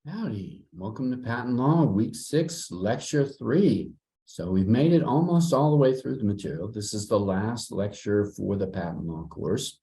Howdy, welcome to Patent Law, Week 6, Lecture 3. So we've made it almost all the way through the material. This is the last lecture for the Patent Law course.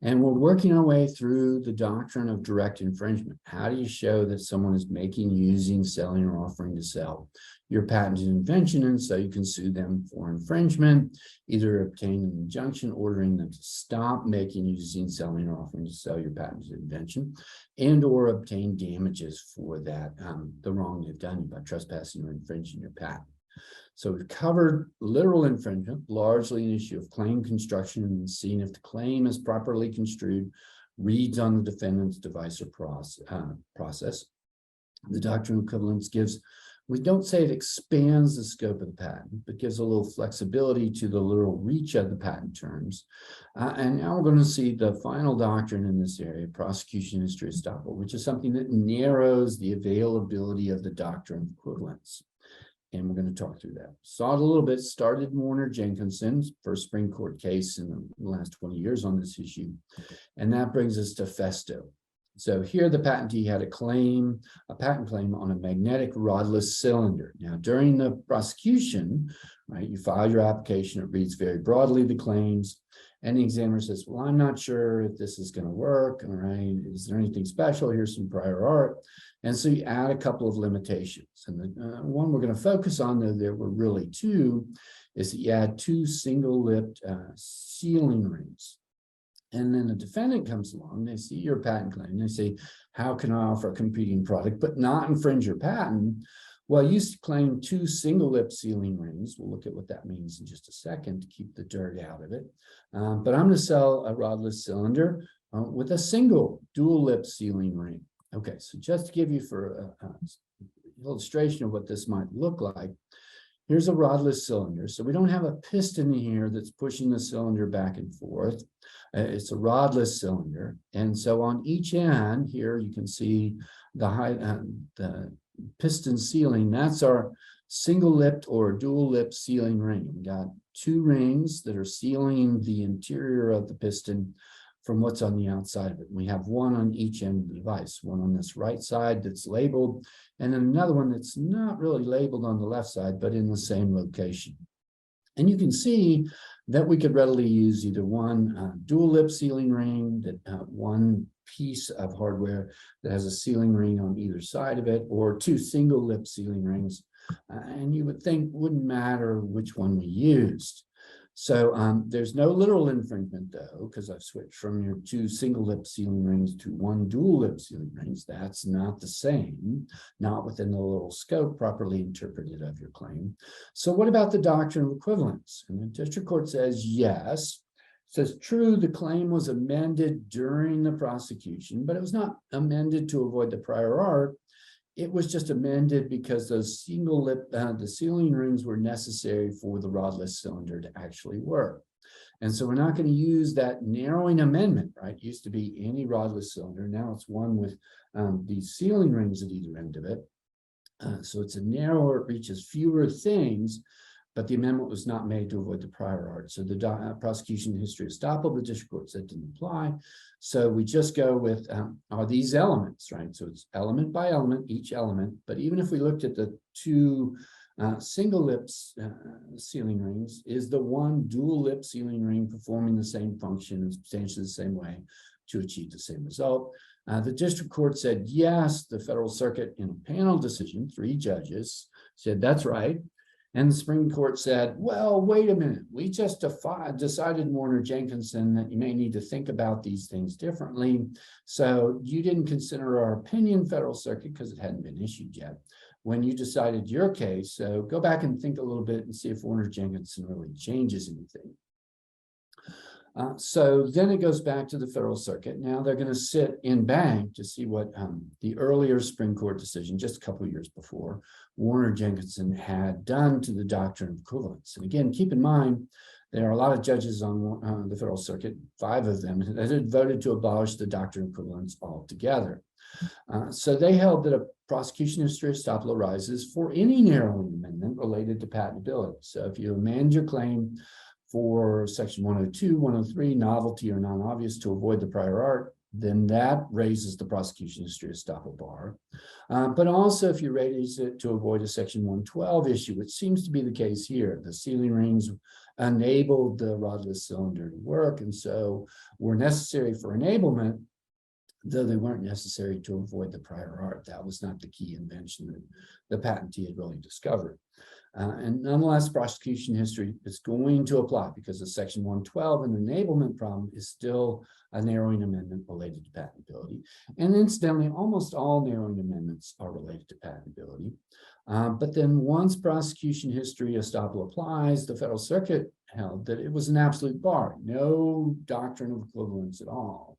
And we're working our way through the doctrine of direct infringement. How do you show that someone is making, using, selling, or offering to sell your patented invention, and so you can sue them for infringement, either obtain an injunction ordering them to stop making, using, selling, or offering to sell your patented invention, and or obtain damages for that, the wrong they've done by trespassing or infringing your patent. So we've covered literal infringement, largely an issue of claim construction and seeing if the claim is properly construed, reads on the defendant's device or process. The doctrine of equivalence gives, we don't say it expands the scope of the patent, but gives a little flexibility to the literal reach of the patent terms. And now we're going to see the final doctrine in this area, prosecution history estoppel, which is something that narrows the availability of the doctrine of equivalence. And we're going to talk through that. Saw it a little bit, started Warner Jenkinson's first Supreme Court case in the last 20 years on this issue. And that brings us to Festo. So here the patentee had a patent claim on a magnetic rodless cylinder. Now, during the prosecution, right, you file your application, it reads very broadly the claims, and the examiner says, well, I'm not sure if this is going to work, all right, is there anything special? Here's some prior art. And so you add a couple of limitations. And the one we're going to focus on, though there were really two, is that you add two single-lipped sealing rings. And then the defendant comes along, they see your patent claim, they say, how can I offer a competing product but not infringe your patent? Well, you claim two single-lip sealing rings. We'll look at what that means in just a second to keep the dirt out of it. But I'm going to sell a rodless cylinder with a single dual-lip sealing ring. Okay, so just to give you for an illustration of what this might look like, here's a rodless cylinder. So we don't have a piston here that's pushing the cylinder back and forth. It's a rodless cylinder. And so on each end here, you can see the piston sealing. That's our single-lipped or dual-lip sealing ring. We got two rings that are sealing the interior of the piston from what's on the outside of it. We have one on each end of the device, one on this right side that's labeled, and then another one that's not really labeled on the left side, but in the same location. And you can see that we could readily use either one dual lip sealing ring, that one piece of hardware that has a sealing ring on either side of it, or two single lip sealing rings. And you would think wouldn't matter which one we used. So there's no literal infringement, though, because I've switched from your two single lip sealing rings to one dual lip sealing rings. That's not the same, not within the literal scope properly interpreted of your claim. So what about the doctrine of equivalence? And the district court says yes. It says true, the claim was amended during the prosecution, but it was not amended to avoid the prior art. It was just amended because those the sealing rings were necessary for the rodless cylinder to actually work. And so we're not going to use that narrowing amendment, right? It used to be any rodless cylinder. Now it's one with these sealing rings at either end of it. So it's a narrower, it reaches fewer things, but the amendment was not made to avoid the prior art. So the prosecution history estoppel, the district court said didn't apply. So we just go with, are these elements, right? So it's element by element, each element. But even if we looked at the two single lips sealing rings, is the one dual lip sealing ring performing the same function in substantially the same way to achieve the same result? The district court said yes. The Federal Circuit, in a panel decision, 3 judges, said that's right. And the Supreme Court said, well, wait a minute. We just decided, Warner Jenkinson, that you may need to think about these things differently. So you didn't consider our opinion, Federal Circuit, because it hadn't been issued yet, when you decided your case. So go back and think a little bit and see if Warner Jenkinson really changes anything. So then it goes back to the Federal Circuit. Now they're going to sit in bank to see what the earlier Supreme Court decision, just a couple of years before, Warner Jenkinson had done to the doctrine of equivalence. And again, keep in mind, there are a lot of judges on the Federal Circuit, 5 of them, that had voted to abolish the doctrine of equivalence altogether. So they held that a prosecution history estoppel arises for any narrowing amendment related to patentability. So if you amend your claim for section 102, 103, novelty or non-obvious to avoid the prior art, then that raises the prosecution history estoppel bar. But also if you raise it to avoid a section 112 issue, which seems to be the case here, the sealing rings enabled the rodless cylinder to work, and so were necessary for enablement, though they weren't necessary to avoid the prior art. That was not the key invention that the patentee had really discovered. And nonetheless, prosecution history is going to apply because of section 112, and the enablement problem is still a narrowing amendment related to patentability. And incidentally, almost all narrowing amendments are related to patentability. But then once prosecution history estoppel applies, the Federal Circuit held that it was an absolute bar, no doctrine of equivalence at all.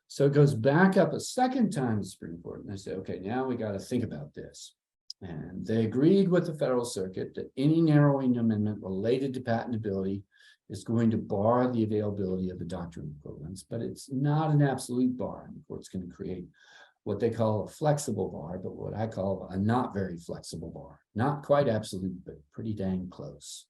So it goes back up a second time to the Supreme Court, and they say, okay, now we got to think about this. And they agreed with the Federal Circuit that any narrowing amendment related to patentability is going to bar the availability of the doctrine of equivalence, but it's not an absolute bar. And the court's going to create what they call a flexible bar, but what I call a not very flexible bar. Not quite absolute, but pretty dang close.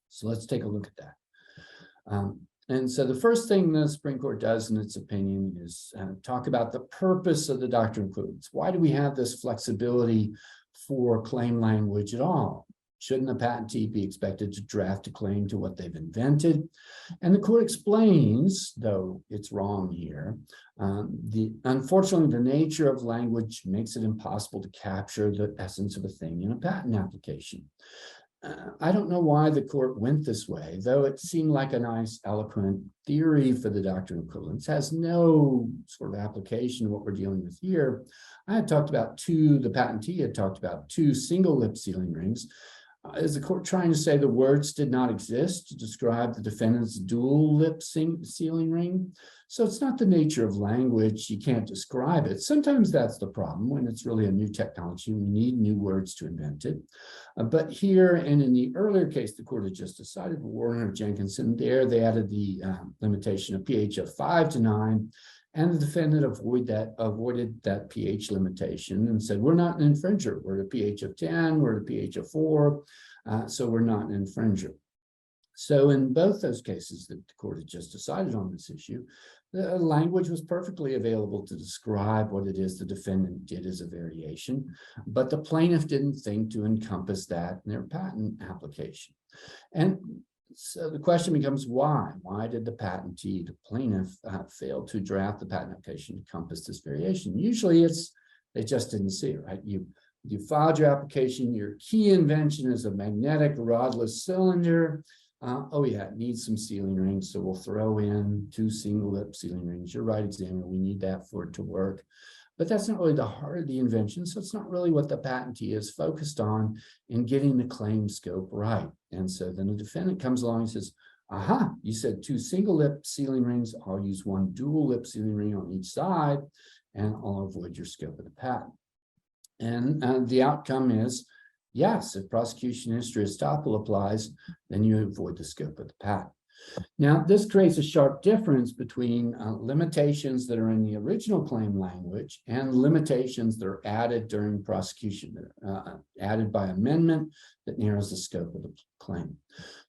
So let's take a look at that. And so the first thing the Supreme Court does in its opinion is talk about the purpose of the doctrine of equivalence. Why do we have this flexibility for claim language at all? Shouldn't the patentee be expected to draft a claim to what they've invented? And the court explains, though it's wrong here, unfortunately, the nature of language makes it impossible to capture the essence of a thing in a patent application. I don't know why the court went this way, though it seemed like a nice, eloquent theory for the doctrine of equivalence. Has no sort of application to what we're dealing with here. I had talked about the patentee had talked about two single lip sealing rings. Is the court trying to say the words did not exist to describe the defendant's dual lip sealing ring? So it's not the nature of language. You can't describe it. Sometimes that's the problem when it's really a new technology. We need new words to invent it. But here and in the earlier case, the court had just decided, Warner Jenkinson, there they added the limitation of pH of 5 to 9. And the defendant avoided that pH limitation and said, we're not an infringer. We're at a pH of 10, we're at a pH of 4, so we're not an infringer. So in both those cases that the court had just decided on this issue, the language was perfectly available to describe what it is the defendant did as a variation, but the plaintiff didn't think to encompass that in their patent application. And so the question becomes why? Why did the patentee, the plaintiff, fail to draft the patent application to encompass this variation? Usually it's they just didn't see it, right? You filed your application, your key invention is a magnetic rodless cylinder. Oh yeah, it needs some sealing rings, so we'll throw in 2 single lip sealing rings. You're right, examiner, we need that for it to work. But that's not really the heart of the invention, so it's not really what the patentee is focused on in getting the claim scope right. And so then the defendant comes along and says, aha, you said 2 single lip sealing rings, I'll use 1 dual lip sealing ring on each side, and I'll avoid your scope of the patent. And the outcome is, yes, if prosecution history estoppel applies, then you avoid the scope of the patent. Now, this creates a sharp difference between limitations that are in the original claim language and limitations that are added during prosecution, added by amendment that narrows the scope of the claim.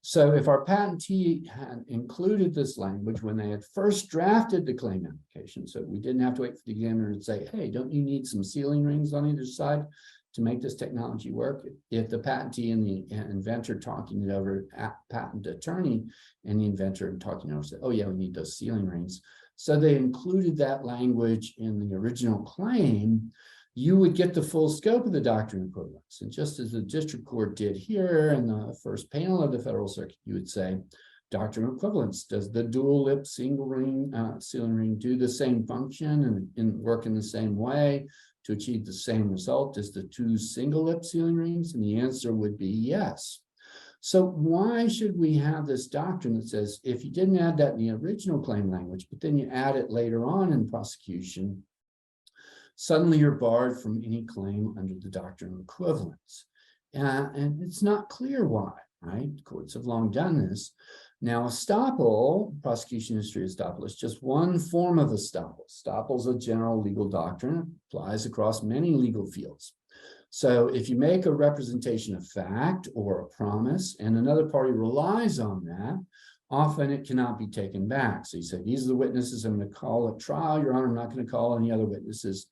So if our patentee had included this language when they had first drafted the claim application, so we didn't have to wait for the examiner to say, hey, don't you need some sealing rings on either side to make this technology work? If the patentee and the inventor talking it over, patent attorney and the inventor talking over said, oh yeah, we need those sealing rings. So they included that language in the original claim, you would get the full scope of the doctrine of equivalence. And just as the district court did here in the first panel of the Federal Circuit, you would say, doctrine of equivalence, does the dual lip single ring sealing ring do the same function and work in the same way to achieve the same result as the 2 single lip sealing rings? And the answer would be yes. So why should we have this doctrine that says if you didn't add that in the original claim language, but then you add it later on in prosecution, suddenly you're barred from any claim under the doctrine of equivalence? And it's not clear why, right? Courts have long done this. Now, estoppel, prosecution history estoppel, is just one form of estoppel. Estoppel is a general legal doctrine, applies across many legal fields. So if you make a representation of fact or a promise and another party relies on that, often it cannot be taken back. So you say, these are the witnesses I'm going to call at trial, Your Honor, I'm not going to call any other witnesses.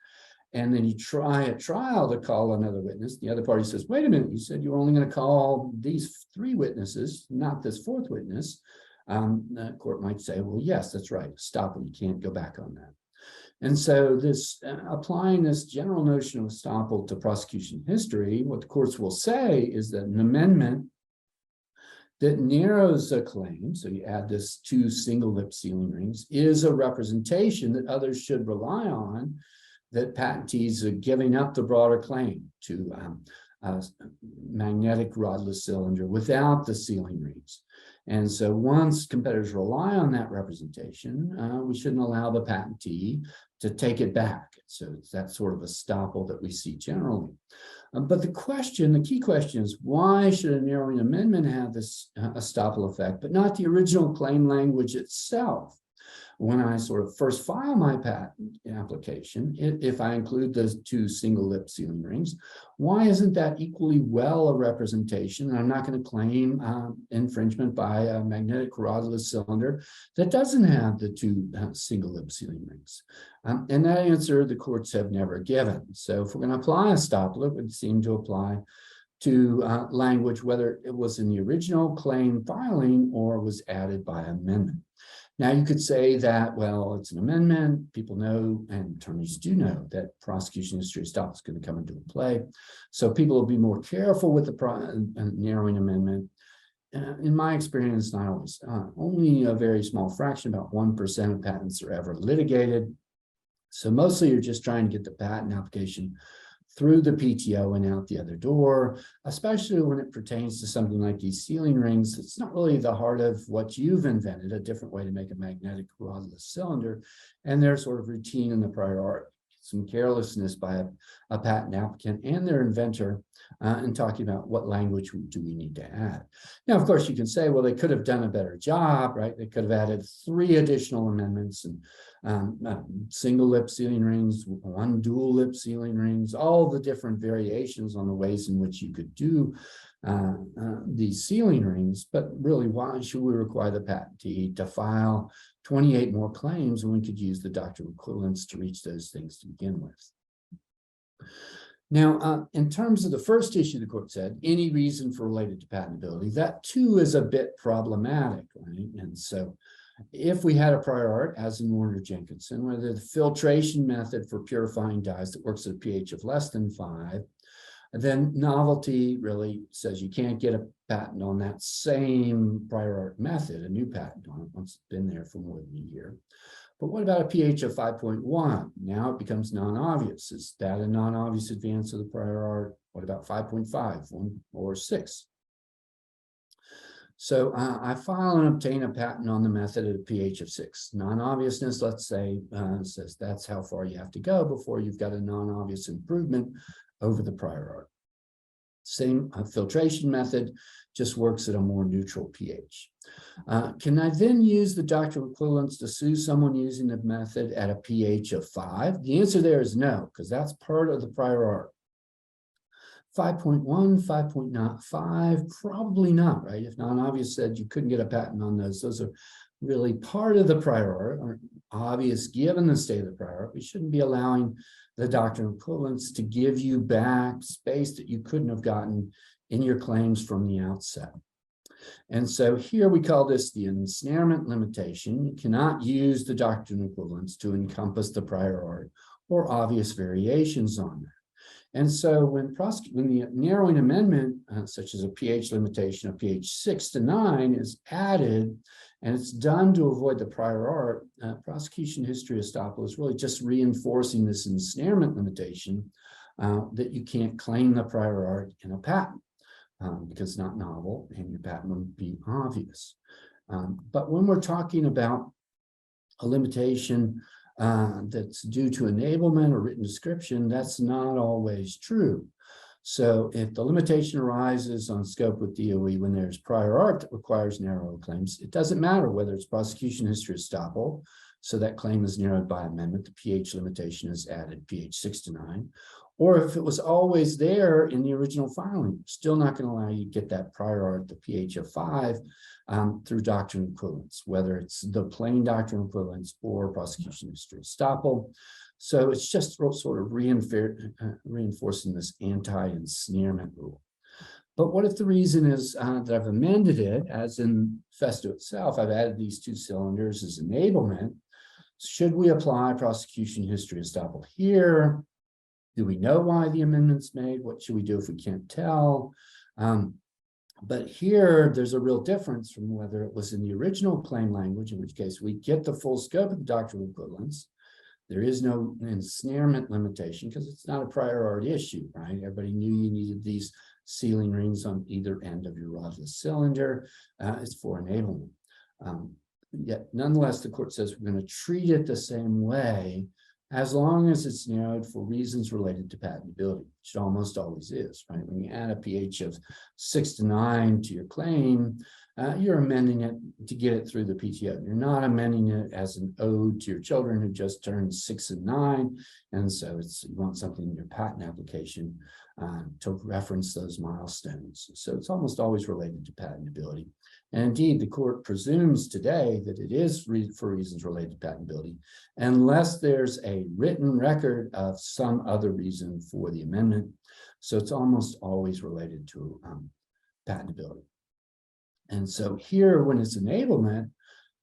And then you try at trial to call another witness. The other party says, wait a minute, you said you were only going to call these 3 witnesses, not this 4th witness. The court might say, well, yes, that's right. Stop it. You can't go back on that. And so this applying this general notion of estoppel to prosecution history, what the courts will say is that an amendment that narrows a claim, so you add this 2 single lip sealing rings, is a representation that others should rely on, that patentees are giving up the broader claim to a magnetic rodless cylinder without the sealing rings. And so once competitors rely on that representation, we shouldn't allow the patentee to take it back. So it's that sort of estoppel that we see generally. But the key question is, why should a narrowing amendment have this estoppel effect, but not the original claim language itself? When I sort of first file my patent application, if I include those 2 single lip sealing rings, why isn't that equally well a representation? I'm not going to claim infringement by a magnetic rodless cylinder that doesn't have the 2 single lip sealing rings. And that answer the courts have never given. So if we're going to apply estoppel, it would seem to apply to language, whether it was in the original claim filing or was added by amendment. Now, you could say that, well, it's an amendment. People know, and attorneys do know, that prosecution history estoppel is going to come into play. So people will be more careful with the narrowing amendment. In my experience, not always. Only a very small fraction, about 1% of patents are ever litigated. So mostly you're just trying to get the patent application through the PTO and out the other door, especially when it pertains to something like these sealing rings. It's not really the heart of what you've invented, a different way to make a magnetic rodless cylinder, and they're sort of routine in the prior art. Some carelessness by a patent applicant and their inventor in talking about what language do we need to add. Now, of course, you can say, well, they could have done a better job, right? They could have added 3 additional amendments and single lip sealing rings, 1 dual lip sealing rings, all the different variations on the ways in which you could do these sealing rings. But really, why should we require the patentee to file 28 more claims when we could use the doctrine of equivalence to reach those things to begin with? Now, in terms of the first issue, the court said, any reason for related to patentability, that too is a bit problematic, right? And so if we had a prior art, as in Warner Jenkinson, where the filtration method for purifying dyes that works at a pH of less than 5, then novelty really says you can't get a patent on that same prior art method, a new patent on it once it's been there for more than a year. But what about a pH of 5.1? Now it becomes non-obvious. Is that a non-obvious advance of the prior art? What about 5.5, 1 or 6? So I file and obtain a patent on the method at a pH of 6. Non-obviousness, let's say, says that's how far you have to go before you've got a non-obvious improvement over the prior art. Same filtration method, just works at a more neutral pH. Can I then use the doctrine of equivalence to sue someone using the method at a pH of 5? The answer there is no, because that's part of the prior art. 5.1, 5.5, probably not, right? If non-obvious said you couldn't get a patent on those are really part of the prior art, aren't obvious given the state of the prior art. We shouldn't be allowing the doctrine of equivalence to give you back space that you couldn't have gotten in your claims from the outset. And so here we call this the ensnarement limitation. You cannot use the doctrine of equivalence to encompass the prior art or obvious variations on that. And so when the narrowing amendment, such as a pH limitation of pH 6 to 9 is added, and it's done to avoid the prior art, prosecution history estoppel is really just reinforcing this ensnarement limitation that you can't claim the prior art in a patent because it's not novel and your patent wouldn't be obvious. But when we're talking about a limitation that's due to enablement or written description, that's not always true. So if the limitation arises on scope with DOE when there's prior art that requires narrow claims, it doesn't matter whether it's prosecution history estoppel, so that claim is narrowed by amendment, the pH limitation is added pH 6 to 9, or if it was always there in the original filing, still not going to allow you to get that prior art, the PH of 5, through doctrine equivalence, whether it's the plain doctrine equivalence or prosecution history estoppel. So it's just sort of reinforcing this anti-ensnarement rule. But what if the reason is that I've amended it, as in Festo itself, I've added these 2 cylinders as enablement? Should we apply prosecution history estoppel here? Do we know why the amendment's made? What should we do if we can't tell? But here, there's a real difference from whether it was in the original claim language, in which case we get the full scope of the doctrinal equivalence. There is no ensnarement limitation because it's not a prior art issue, right? Everybody knew you needed these sealing rings on either end of your rodless cylinder. It's for enablement. Yet, nonetheless, the court says we're going to treat it the same way as long as it's narrowed for reasons related to patentability, which it almost always is, right? When you add a pH of 6 to 9 to your claim, you're amending it to get it through the PTO. You're not amending it as an ode to your children who just turned 6 and 9. And so you want something in your patent application to reference those milestones. So it's almost always related to patentability. And indeed, the court presumes today that it is for reasons related to patentability, unless there's a written record of some other reason for the amendment. So it's almost always related to patentability. And so here, when it's enablement,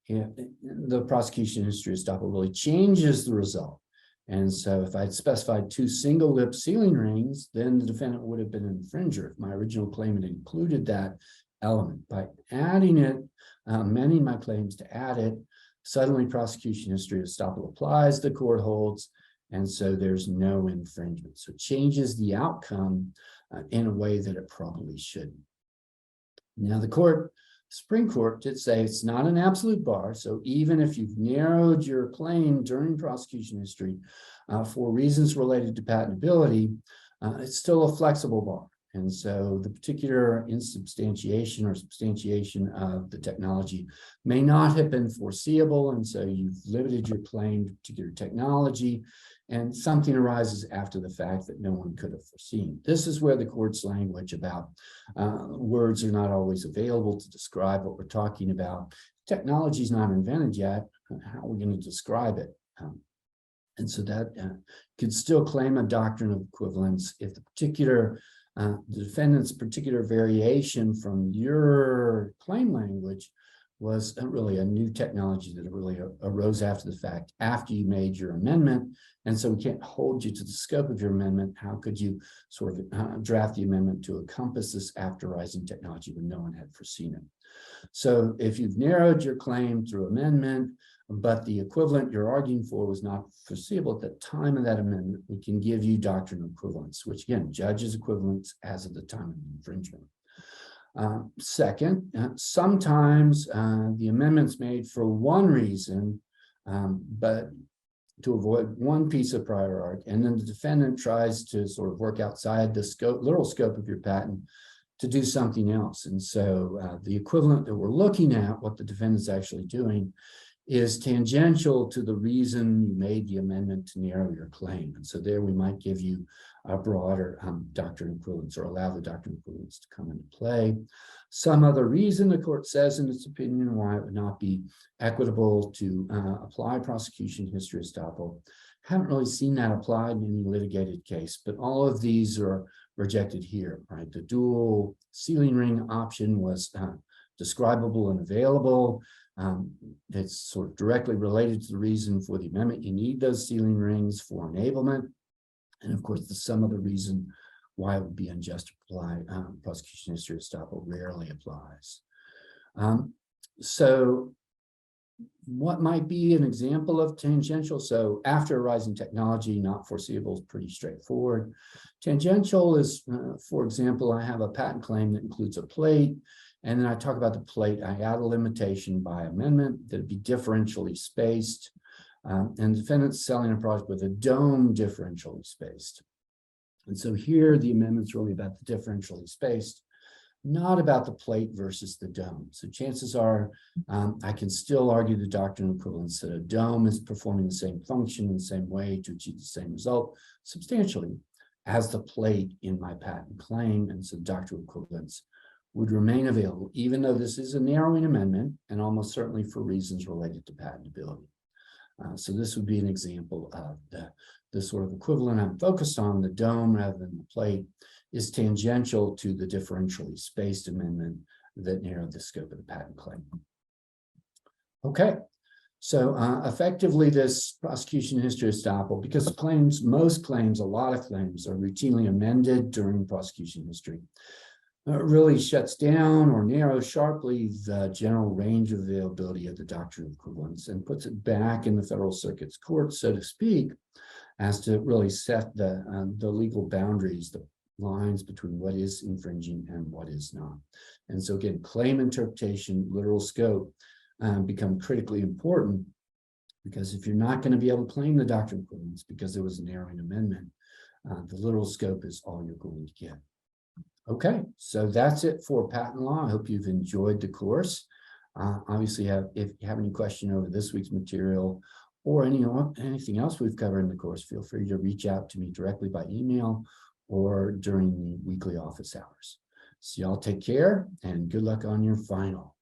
the prosecution history estoppel really changes the result. And so if I'd specified 2 single lip sealing rings, then the defendant would have been an infringer if my original claim had included that element. By adding it, amending my claims to add it, suddenly prosecution history estoppel applies, the court holds, and so there's no infringement. So it changes the outcome in a way that it probably shouldn't. Now, the Supreme Court did say it's not an absolute bar. So even if you've narrowed your claim during prosecution history for reasons related to patentability, it's still a flexible bar. And so the particular insubstantiation or substantiation of the technology may not have been foreseeable. And so you've limited your claim to particular technology, and something arises after the fact that no one could have foreseen. This is where the court's language about words are not always available to describe what we're talking about. Technology is not invented yet. How are we going to describe it? And so that could still claim a doctrine of equivalence if the defendant's particular variation from your claim language was really a new technology that really arose after the fact, after you made your amendment. And so we can't hold you to the scope of your amendment. How could you sort of draft the amendment to encompass this after rising technology when no one had foreseen it? So if you've narrowed your claim through amendment, but the equivalent you're arguing for was not foreseeable at the time of that amendment, we can give you doctrine of equivalence, which again, judges equivalence as of the time of the infringement. Second, sometimes the amendment's made for one reason, but to avoid one piece of prior art, and then the defendant tries to sort of work outside the literal scope of your patent to do something else. And so the equivalent that we're looking at, what the defendant's actually doing, is tangential to the reason you made the amendment to narrow your claim. And so there we might give you a broader doctrine of equivalence, or allow the doctrine of equivalence to come into play. Some other reason the court says in its opinion why it would not be equitable to apply prosecution history estoppel. Haven't really seen that applied in any litigated case, but all of these are rejected here, right? The dual sealing ring option was describable and available. It's sort of directly related to the reason for the amendment. You need those sealing rings for enablement. And of course, the some other reason why it would be unjust to apply prosecution history estoppel rarely applies. So what might be an example of tangential? So after arising technology, not foreseeable is pretty straightforward. Tangential is, for example, I have a patent claim that includes a plate, and then I talk about the plate. I add a limitation by amendment that it'd be differentially spaced, and the defendant's selling a product with a dome differentially spaced. And so here the amendment's really about the differentially spaced, not about the plate versus the dome. So chances are I can still argue the doctrine of equivalence that a dome is performing the same function in the same way to achieve the same result substantially, as the plate in my patent claim, and so doctrine equivalence would remain available, even though this is a narrowing amendment and almost certainly for reasons related to patentability. So this would be an example of the sort of equivalent I'm focused on. The dome rather than the plate is tangential to the differentially spaced amendment that narrowed the scope of the patent claim. Okay, so effectively this prosecution history estoppel, because most claims, a lot of claims are routinely amended during prosecution history, really shuts down or narrows sharply the general range of availability of the doctrine of equivalence and puts it back in the Federal Circuit's court, so to speak, as to really set the legal boundaries, the lines between what is infringing and what is not. And so again, claim interpretation, literal scope become critically important, because if you're not going to be able to claim the doctrine of equivalence because there was a narrowing amendment, the literal scope is all you're going to get. Okay, so that's it for patent law. I hope you've enjoyed the course. Obviously, if you have any question over this week's material or anything else we've covered in the course, feel free to reach out to me directly by email or during the weekly office hours. So y'all take care and good luck on your final.